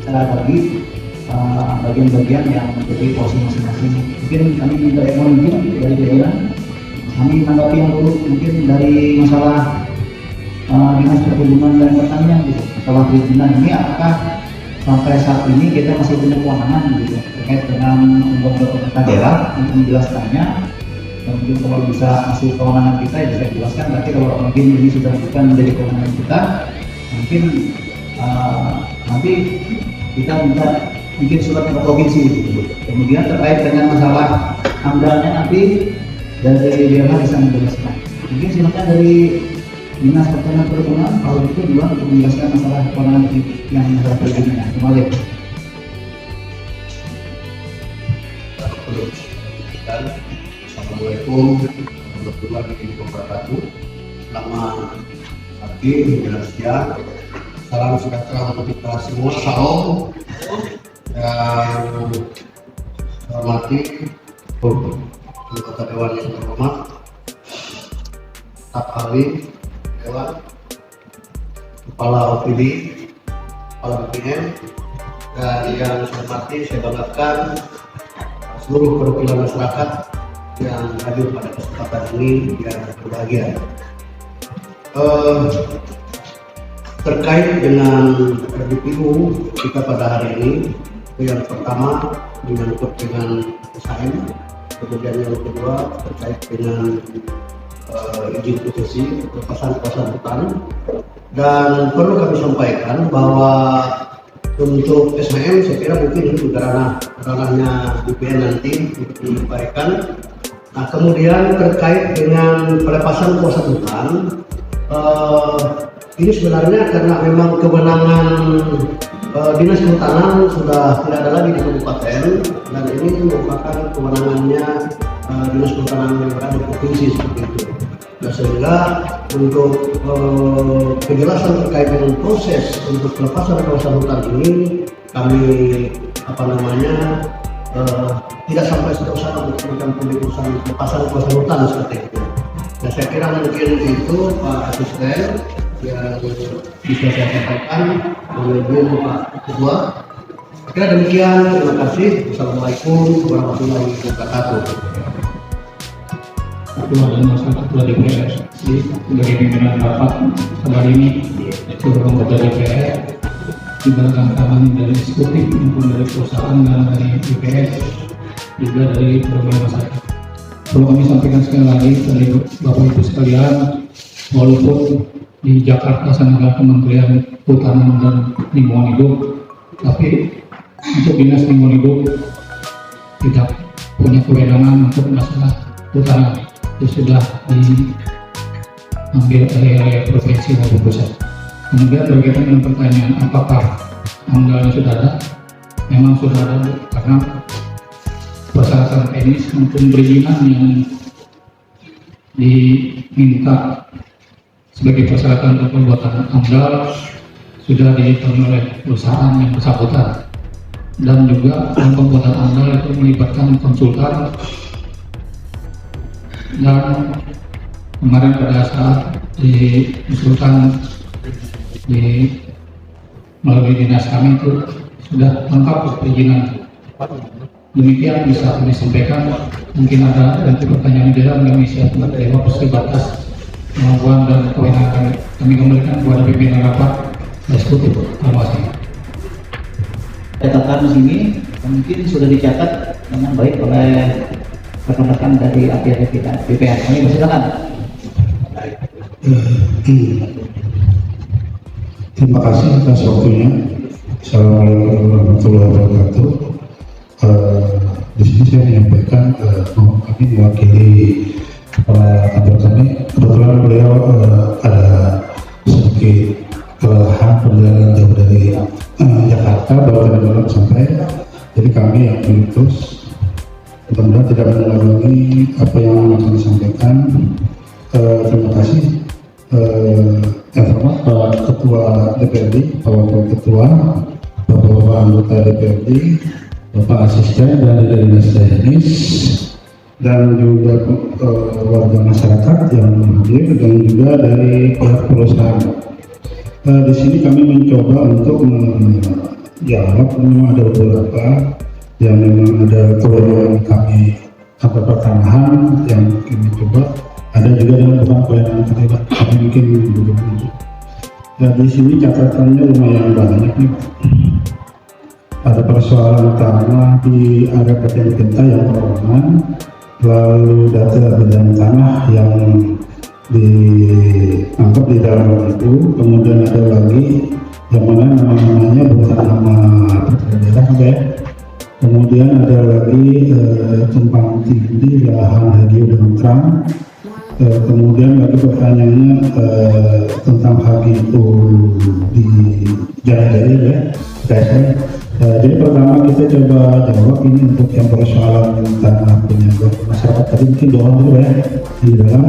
kita bagi bagian-bagian yang menjadi porsi masing-masing. Mungkin kami minta ekonomi dari daerah, kami menanggapi yang dulu mungkin dari masalah dinas perhubungan dan pertanian gitu, masalah perizinan ini apakah sampai saat ini kita masih punya kewenangan gitu terkait dengan membuat pemerintah daerah untuk menjelaskannya, dan mungkin kalau bisa masih kewenangan kita ya bisa dijelaskan, tapi kalau mungkin ini sudah bukan menjadi kewenangan kita, mungkin nanti kita minta mungkin surat ke provinsi gitu. Kemudian terkait dengan masalah amdalnya nanti dari daerah bisa menjelaskan. Mungkin silakan dari Dinas Pertanian Perhubungan kalau itu juga untuk menjelaskan masalah kewenangan yang masalah perizinan. Kembali. Assalamualaikum warahmatullahi wabarakatuh. Selamat pagi, menjelang siang. Salam sejahtera untuk kita semua. Salam yang hormati anggota Dewan yang terhormat, staf ahli Dewan, Kepala OPD, Kepala BPN, dan yang saya hormati, saya banggakan seluruh perwakilan masyarakat yang hadir pada kesempatan ini yang berbahagia. Terkait dengan RDPU kita pada hari ini, yang pertama menyangkut dengan SHM, kemudian yang kedua terkait dengan izin konsesi pelepasan kawasan hutan, dan perlu kami sampaikan bahwa untuk SHM saya kira mungkin itu ranahnya BPN nanti untuk menyampaikan. Nah, kemudian terkait dengan pelepasan kawasan hutan, ini sebenarnya karena memang kewenangan Dinas Kehutanan sudah tidak ada lagi di kabupaten, dan ini merupakan kewenangannya Dinas Kehutanan yang berada di provinsi seperti itu. Nah, sehingga untuk kejelasan terkait dengan proses untuk pelepasan kawasan hutan ini kami tidak sampai sejauh sana untuk memberikan penjelasan pelepasan kawasan hutan seperti itu. Nah, saya kira mungkin itu Pak Asisten yang bisa saya sampaikan melalui Pak Ketua. Saya kira demikian, terima kasih. Assalamualaikum warahmatullahi wabarakatuh. Ketua dan Wakil Ketua DPR sebagai pimpinan rapat pada hari ini, seluruh anggota DPR juga kawan-kawan dari eksekutif maupun dari perusahaan dan dari DPR juga dari berbagai masyarakat. Perlu kami sampaikan sekali lagi dari Bapak Ibu sekalian, walaupun di Jakarta sangat Kementerian Kehutanan dan Lingkungan Hidup, tapi untuk Dinas Lingkungan Hidup tidak punya kewenangan untuk masalah hutan. Itu sudah diambil oleh provinsi maupun pusat. Kemudian berkaitan dengan pertanyaan apakah amdalnya sudah ada? Memang sudah ada, karena persyaratan teknis maupun perizinan yang diminta sebagai persyaratan untuk pembuatan amdal sudah dihitung oleh perusahaan yang bersangkutan, dan juga pembuatan amdal itu melibatkan konsultan. Dan kemarin pada saat diusulkan melalui dinas kami itu sudah lengkap perizinan. Demikian bisa kami sampaikan. Mungkin ada nanti pertanyaan di dalam kami siap menjawab sebatas kemampuan dan kewenangan kami kembalikan kepada pimpinan rapat eksekutif. Terima kasih. Catatan di sini mungkin sudah dicatat dengan baik oleh rekan-rekan dari BPN. Kami persilakan. Terima kasih atas waktunya. Assalamualaikum warahmatullahi wabarakatuh. Di sini saya menyampaikan kami mewakili kantor kami. Kebetulan beliau ada sedikit kelelahan perjalanan jauh dari Jakarta, baru tadi malam sampai. Jadi kami yang diutus mudah-mudahan tidak mengulangi apa yang kami sampaikan. Terima kasih yang hormat Pak Ketua DPRD, Pak Wakil Ketua, Bapak-Bapak anggota DPRD, Bapak Asisten dan dari Dinas Teknis, dan juga warga masyarakat yang hadir, dan juga dari pihak perusahaan. Di sini kami mencoba untuk jawab, memang ada beberapa yang memang ada kewenangan kami kantor pertanahan yang kami coba, ada juga yang bukan kewenangan kami mungkin belum. Ya, di sini catatannya lumayan banyak nih. Ada persoalan tanah di area PT Genta yang terowongan, lalu data bidang tanah yang dianggap di dalam itu, kemudian ada lagi yang mana namanya bukan nama daerah ya. Kemudian ada lagi tumpang tindih lahan Hagio dengan Trump. Kemudian lagi pertanyaannya tentang Hagio di Jalan-Jaya ya, KSM. Jadi pertama kita coba jawab ini untuk yang persoalan tanah penyangga masyarakat tadi mungkin doang dulu ya di dalam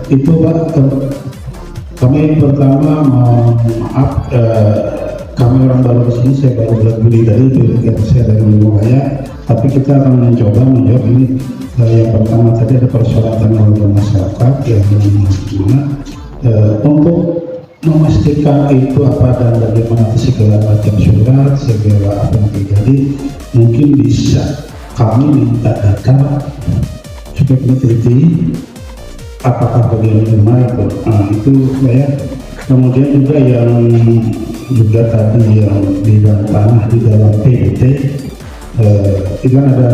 itu Pak. Kami pertama maaf kami orang baru di sini, saya baru bulan Juli tadi itu saya dari Wilayah, tapi kita akan mencoba menjawab ini. Yang pertama tadi ada persoalan tanah warga masyarakat yang mana untuk memastikan itu apa dan bagaimana segala macam surat, segala apa yang terjadi, mungkin bisa kami minta data supaya kita teliti apakah bagian benar itu. Nah, itu ya. Kemudian juga yang juga tadi yang di dalam tanah di dalam PBT itu kan ada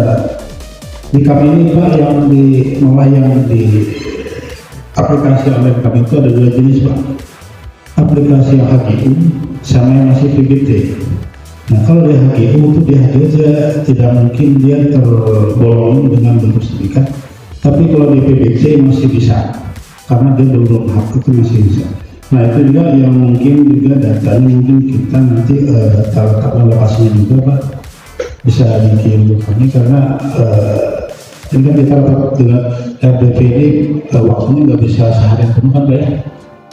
di kami ini Pak yang di malah yang di aplikasi online kami itu ada dua jenis Pak. Aplikasi yang HGU sama yang masih PBT. Nah kalau di HGU itu di HGU tidak mungkin dia terbolong dengan bentuk sertifikat, tapi kalau di PBT masih bisa karena dia belum hak itu masih bisa. Nah itu juga yang mungkin juga datanya mungkin kita nanti data lokasinya juga Pak bisa dikirim ke kami karena ini kan kita dengan RDP ini waktunya nggak bisa sehari penuh kan Pak ya.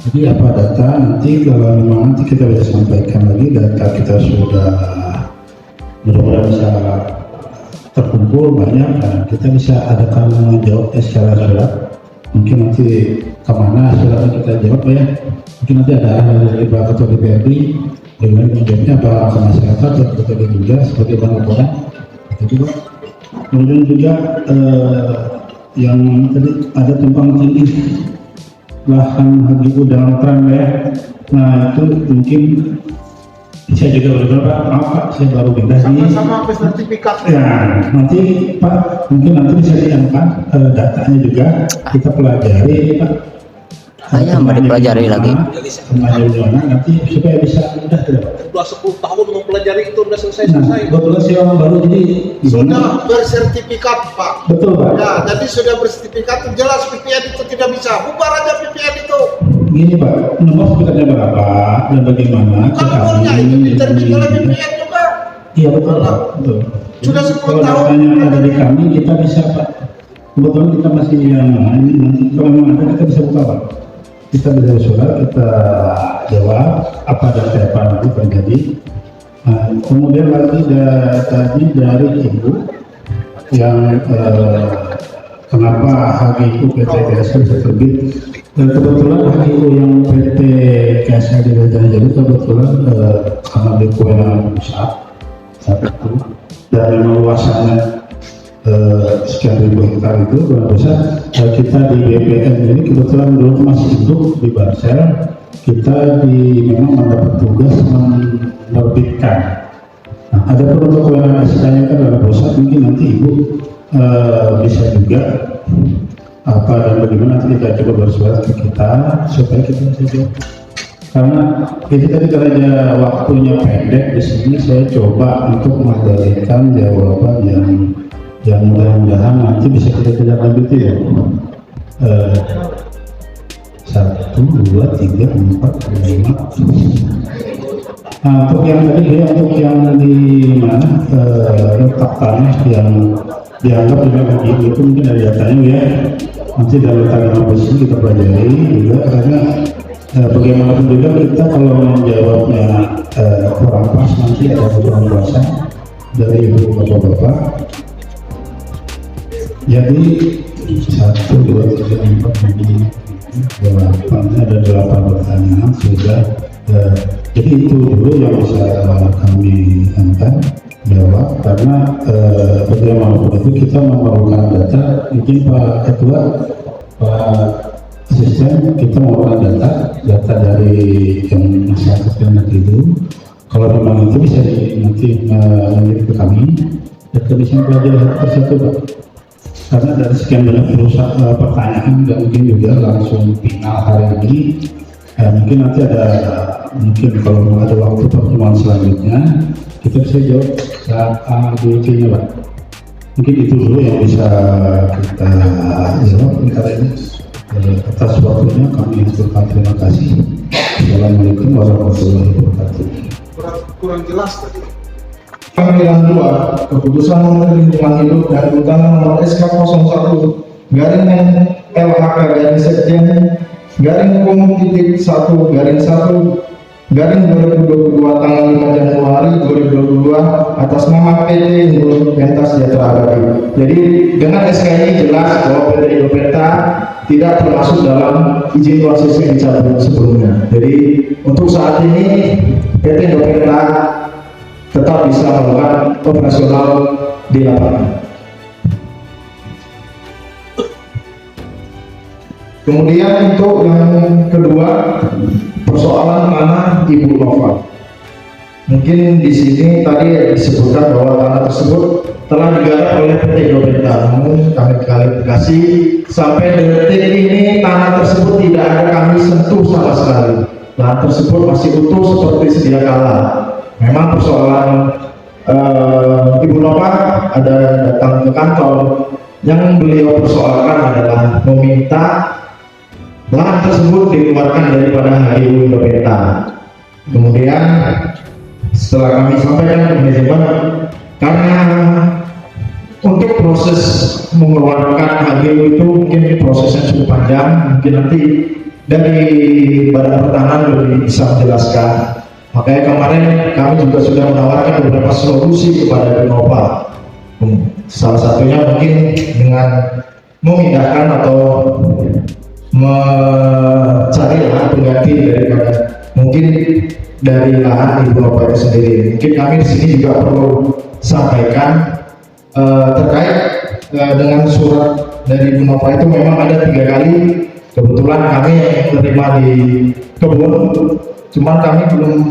Jadi apa data nanti kalau memang nanti kita bisa sampaikan lagi data kita sudah mudah-mudahan bisa terkumpul banyak dan kita bisa adakan menjawab secara surat. Mungkin nanti kemana suratnya kita jawab ya. Mungkin nanti ada arahan dari Pak Ketua DPRD dengan menjawabnya apa ke masyarakat dan kita juga sebagai laporan. Itu juga. Kemudian juga yang tadi ada tumpang tindih lahan Hagio dalam Trump ya. Nah itu mungkin saya juga beberapa maaf Pak, saya baru pindah sini. Sama-sama sertifikat. Ya, nanti Pak mungkin nanti bisa diangkat datanya juga kita pelajari Pak. Hanya dipelajari lagi. Nanti supaya bisa mudah tidak. Sudah 10 tahun mempelajari itu sudah selesai. Kebetulan saya orang baru jadi Sudah bersertifikat Pak. betul Pak. Ya, jadi sudah bersertifikat jelas PPN itu tidak bisa. Bubar aja PPN itu. Gini Pak, nomor sertifikatnya berapa dan bagaimana Kan nomornya itu diterbit oleh PPN juga. Iya betul Pak. Betul. Sudah 10 kalau tahun. datanya ada di kami kita bisa Pak. Kebetulan kita masih yang ini nanti kalau memang ada kita bisa buka Pak. Kita bisa surat, kita jawab apa dan apa nanti terjadi. Nah, kemudian lagi tadi dari Ibu yang kenapa HGU PT KSL bisa terbit. Kebetulan HGU yang PT KSL di Jalan-Jaya kebetulan karena di kewenangan pusat satu dan memang luasannya sekian ribu hektar itu luar biasa. Kita di BPN ini kebetulan dulu masih hidup di Barsel, kita memang mendapat tugas menerbitkan. Nah, ada perlu kewenangan SK-nya kan dalam pusat, mungkin nanti Ibu bisa juga apa dan bagaimana nanti kita coba bersuara ke kita supaya kita bisa jawab. Karena itu tadi karena waktunya pendek di sini saya coba untuk memberikan jawaban yang mudah-mudahan nanti bisa kita tidak lanjuti ya. 1, 2, 3, 4, 5. Nah, untuk yang tadi ya, untuk yang di mana letak tanah yang dianggap dengan Hagio itu mungkin ada datanya ya. Nanti dari letak yang di sini kita pelajari juga karena bagaimanapun juga kita kalau menjawabnya kurang pas nanti ada kurang kuasa dari ibu bapak-bapak. Jadi 1, 2, 3, 4, 5, 6, 7, 8 ada 8 pertanyaan sudah Jadi itu dulu yang bisa kami jawab, karena bagaimanapun itu kita memerlukan data. Mungkin Pak Ketua, Pak Asisten, kita memerlukan data dari yang masyarakat yang itu. Kalau memang itu bisa nanti lanjut ke kami, data bisa belajar satu-satu, Pak. Karena dari sekian banyak pertanyaan dan mungkin juga langsung final hari ini, mungkin nanti mungkin kalau ada waktu pertemuan selanjutnya kita bisa jawab saat dulunya, Pak. Mungkin itu dulu yang bisa kita jawab kali ini. Atas waktunya kami ucapkan terima kasih. Assalamualaikum warahmatullahi wabarakatuh. Kurang jelas tadi. Pemilihan 2 Keputusan Menteri Lingkungan Hidup dan Kehutanan nomor SK 01 garing LHK garing Sekjen garing Kum titik 1 garing 1 garing 2022 tanggal 5 Januari 2022 atas nama PT Indro Penta Sejahtera Abadi. Jadi dengan SK ini jelas bahwa PT Indro Penta tidak termasuk dalam izin konsesi yang dicabut sebelumnya. Jadi untuk saat ini PT Indro Penta tetap bisa melakukan operasional di lapangan. Kemudian untuk yang kedua, persoalan tanah Ibu Nova. Mungkin di sini tadi disebutkan bahwa tanah tersebut telah digarap oleh PT Indro Penta. Namun kami klarifikasi, sampai detik ini tanah tersebut tidak ada kami sentuh sama sekali. Tanah tersebut masih utuh seperti sedia kala. Memang persoalan Ibu Nova ada datang ke kantor, yang beliau persoalkan adalah meminta lahan tersebut dikeluarkan daripada HGU Indro Penta. Kemudian setelah kami sampaikan ke manajemen, karena untuk proses mengeluarkan HGU itu mungkin prosesnya cukup panjang, mungkin nanti dari Badan Pertanahan lebih bisa menjelaskan. Makanya kemarin kami juga sudah menawarkan beberapa solusi kepada Nova. Salah satunya mungkin dengan memindahkan atau mencari lahan pengganti daripada mungkin dari lahan Ibu Nova itu sendiri. Mungkin kami di sini juga perlu sampaikan terkait dengan surat dari Ibu Nova itu memang ada 3 kali. Kebetulan kami menerima di kebun, cuman kami belum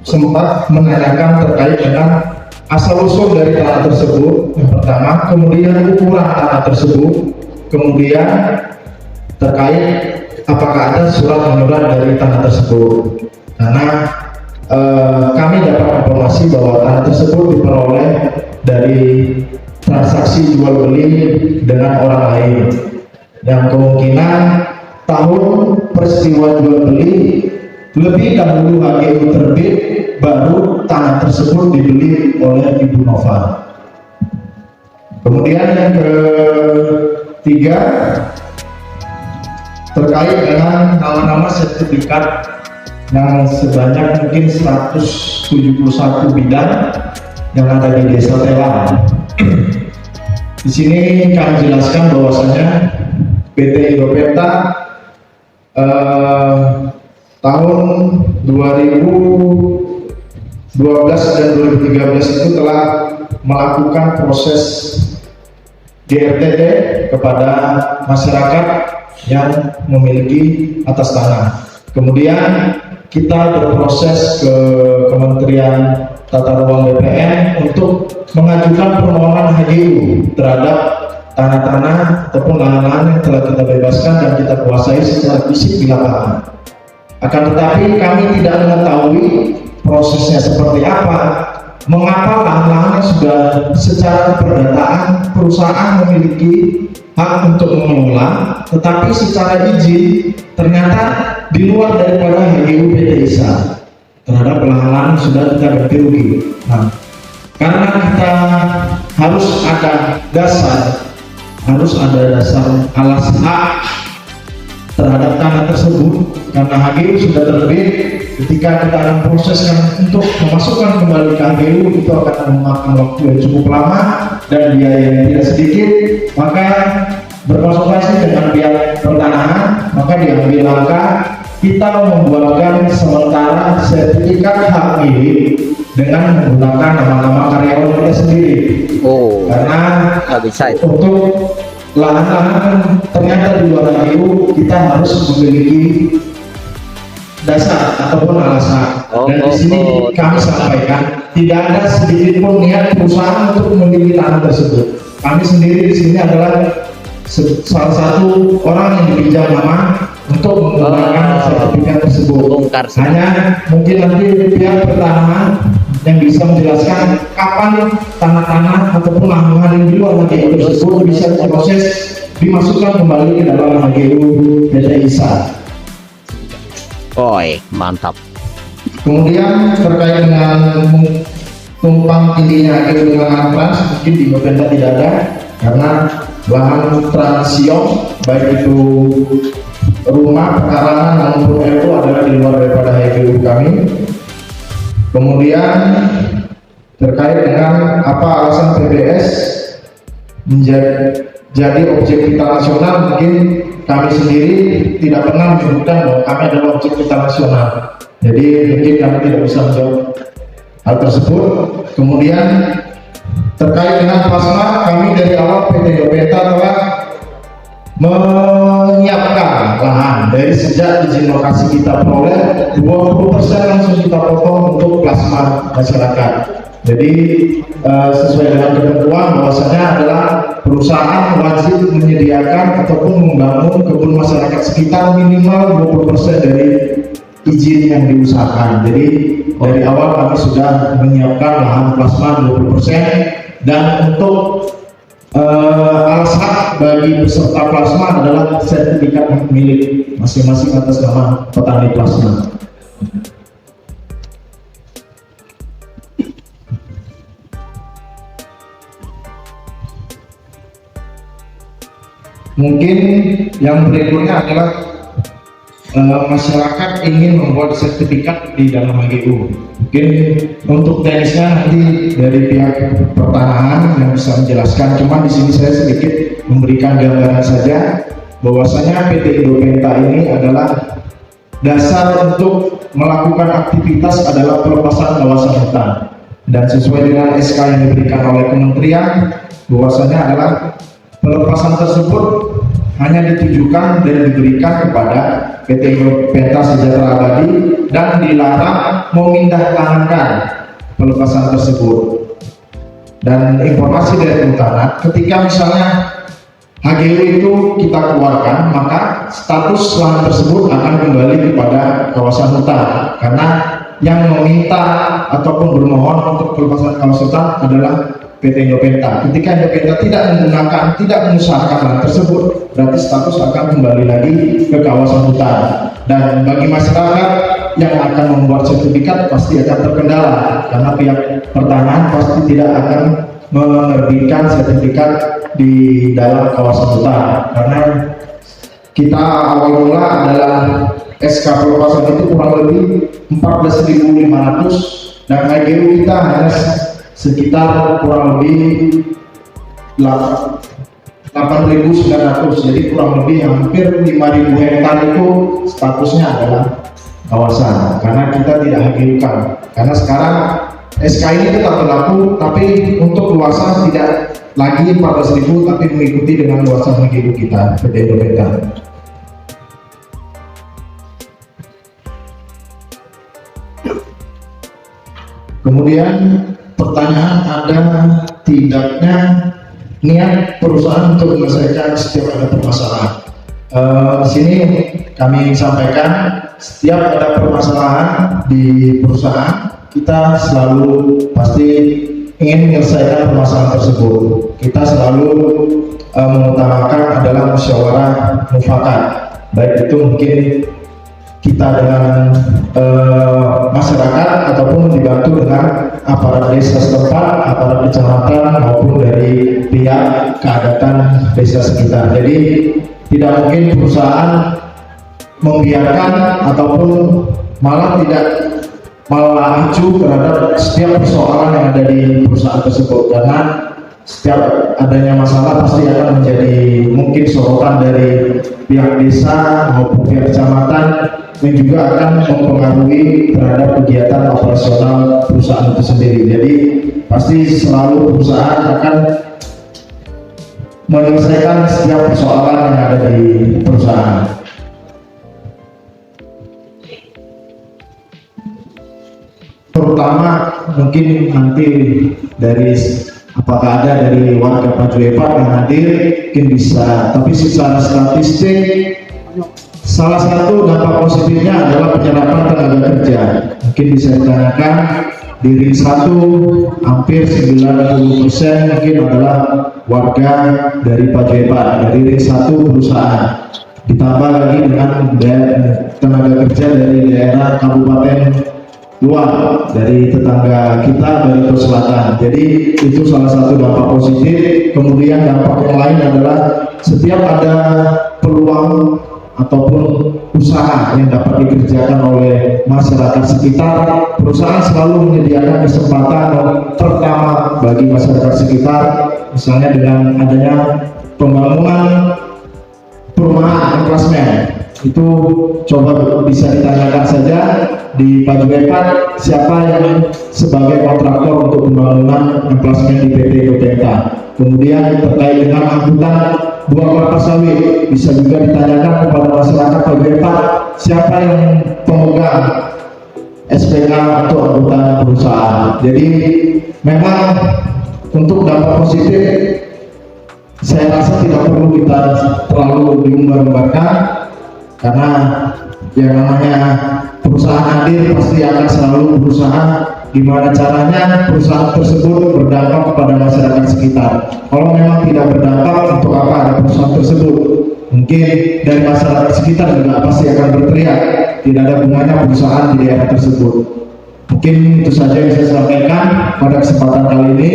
sempat menanyakan terkait dengan asal usul dari tanah tersebut yang pertama, kemudian ukuran tanah tersebut, kemudian terkait apakah ada surat menyurat dari tanah tersebut. Karena kami dapat informasi bahwa tanah tersebut diperoleh dari transaksi jual beli dengan orang lain, yang kemungkinan tahun peristiwa jual beli lebih dahulu HGU terbit, baru tanah tersebut dibeli oleh Ibu Nova. Kemudian yang ketiga, terkait dengan nama-nama sertifikat yang sebanyak mungkin 171 bidang yang ada di Desa Telang. Di sini kami jelaskan bahwasanya PT Indro Penta tahun 2012 dan 2013 itu telah melakukan proses GRTT kepada masyarakat yang memiliki atas tanah. Kemudian kita berproses ke Kementerian Tata Ruang BPN untuk mengajukan permohonan HGU terhadap tanah-tanah ataupun lahan-lahan yang telah kita bebaskan dan kita kuasai secara fisik di lapangan. Akan tetapi kami tidak mengetahui prosesnya seperti apa, mengapa lahan-lahan yang sudah secara perdataan perusahaan memiliki hak untuk mengelola, tetapi secara izin ternyata di luar daripada HGU PT ISA terhadap lahan-lahan sudah kita ganti rugi. Nah, karena kita harus ada dasar alas hak terhadap tanah tersebut, karena HGU sudah terbit. Ketika kita akan proseskan untuk memasukkan kembali ke HGU, itu akan memakan waktu yang cukup lama dan biaya yang tidak sedikit. Maka berkonsultasi dengan pihak pertanahan, maka diambil langkah kita membuatkan sementara sertifikat hak milik dengan menggunakan nama-nama karyawan kita sendiri. Oh, Karena nggak bisa itu. untuk lahan-lahan ternyata di luar HGU kita harus memiliki dasar ataupun alasan. Dan di sini kami sampaikan tidak ada sedikit pun niat perusahaan untuk memiliki tanah tersebut. Kami sendiri di sini adalah salah satu orang yang dipinjam nama untuk menggunakan sertifikat tersebut. Bongkar semua. Hanya mungkin nanti pihak pertanahan yang bisa menjelaskan kapan tanah-tanah ataupun lahan yang di luar HGU tersebut bisa diproses dimasukkan kembali ke dalam HGU PT ISA. Oi, mantap. Kemudian terkait dengan tumpang tindihnya HGU dengan lahan trans, mungkin di Bapenda tidak ada karena lahan transiong baik itu rumah, pekarangan maupun itu adalah di luar daripada HGU kami. Kemudian terkait dengan apa alasan PBS menjadi objek vital nasional, mungkin kami sendiri tidak pernah menyebutkan bahwa kami adalah objek vital nasional. Jadi mungkin kami tidak bisa menjawab hal tersebut. Kemudian terkait dengan plasma, kami dari awal PT Bapenda telah menyiapkan lahan dari sejak izin lokasi kita peroleh 20% langsung kita potong untuk plasma masyarakat. Jadi sesuai dengan ketentuan bahwasanya adalah perusahaan wajib menyediakan ataupun membangun kebun masyarakat sekitar minimal 20% dari izin yang diusahakan. Jadi dari awal kami sudah menyiapkan lahan plasma 20%, dan untuk alas hak bagi peserta plasma adalah sertifikat hak milik masing-masing atas nama petani plasma. Mungkin yang berikutnya adalah masyarakat ingin membuat sertifikat di dalam HGU. Mungkin untuk teknisnya nanti dari pihak pertanahan yang bisa menjelaskan. Cuma di sini saya sedikit memberikan gambaran saja bahwasanya PT Bapenda ini adalah dasar untuk melakukan aktivitas adalah pelepasan kawasan hutan, dan sesuai dengan SK yang diberikan oleh kementerian bahwasanya adalah pelepasan tersebut hanya ditujukan dan diberikan kepada PT Bapenda Sejahtera Abadi dan dilarang memindahkankan pelepasan tersebut. Dan informasi dari kehutanan, ketika misalnya HGU itu kita keluarkan, maka status lahan tersebut akan kembali kepada kawasan hutan, karena yang meminta ataupun bermohon untuk pelepasan kawasan hutan adalah PT Bapenda. Ketika Bapenda tidak menggunakan, tidak mengusahakan lahan tersebut, berarti status akan kembali lagi ke kawasan hutan. Dan bagi masyarakat yang akan membuat sertifikat pasti akan terkendala, karena pihak pertanahan pasti tidak akan menerbitkan sertifikat di dalam kawasan hutan, karena kita awal mula adalah SK pelepasan itu kurang lebih 14.500 dan HGU kita hanya sekitar kurang lebih 8.900, jadi kurang lebih hampir 5.000 hektar itu statusnya adalah kawasan, karena kita tidak HGU-kan. Karena sekarang SK ini tetap berlaku, tapi untuk luasan tidak lagi 14.000, tapi mengikuti dengan luasan HGU kita PT Bapenda. Kemudian pertanyaan, ada tidaknya niat perusahaan untuk menyelesaikan setiap ada permasalahan. Di sini kami sampaikan, setiap ada permasalahan di perusahaan, kita selalu pasti ingin menyelesaikan permasalahan tersebut. Kita selalu mengutamakan adalah musyawarah mufakat, baik itu mungkin kita dengan masyarakat ataupun dibantu dengan aparat desa setempat, aparat kecamatan maupun dari pihak keadatan desa sekitar. Jadi tidak mungkin perusahaan membiarkan ataupun malah acuh terhadap setiap persoalan yang ada di perusahaan tersebut, karena setiap adanya masalah pasti akan menjadi mungkin sorotan dari pihak desa maupun pihak kecamatan yang juga akan mempengaruhi terhadap kegiatan operasional perusahaan itu sendiri. Jadi pasti selalu perusahaan akan menyelesaikan setiap persoalan yang ada di perusahaan. Terutama mungkin nanti dari apakah ada dari warga Paguyuban yang hadir mungkin bisa, tapi secara statistik salah satu dampak positifnya adalah penyerapan tenaga kerja. Mungkin bisa ditanyakan di ring 1 hampir 90% mungkin adalah warga dari Paguyuban, dari ring 1 perusahaan, ditambah lagi dengan tenaga kerja dari daerah kabupaten luar, dari tetangga kita dari Selatan. Jadi itu salah satu dampak positif. Kemudian dampak yang lain adalah setiap ada peluang ataupun usaha yang dapat dikerjakan oleh masyarakat sekitar, perusahaan selalu menyediakan kesempatan pertama bagi masyarakat sekitar, misalnya dengan adanya pembangunan perumahan klasmen. Itu coba bisa ditanyakan saja di Paguyuban siapa yang sebagai kontraktor untuk pembangunan emplasmen di PT Gopenta. Kemudian terkait dengan angkutan buah kelapa sawit bisa juga ditanyakan kepada masyarakat Paguyuban siapa yang pemegang SPK untuk angkutan perusahaan. Jadi memang untuk dampak positif saya rasa tidak perlu kita terlalu diumbar-umbarkan, karena yang namanya perusahaan hadir pasti akan selalu berusaha gimana caranya perusahaan tersebut berdampak kepada masyarakat sekitar. Kalau memang tidak berdampak, untuk apa ada perusahaan tersebut? Mungkin dari masyarakat sekitar juga pasti akan berteriak, tidak ada gunanya perusahaan di daerah tersebut. Mungkin itu saja yang saya sampaikan pada kesempatan kali ini.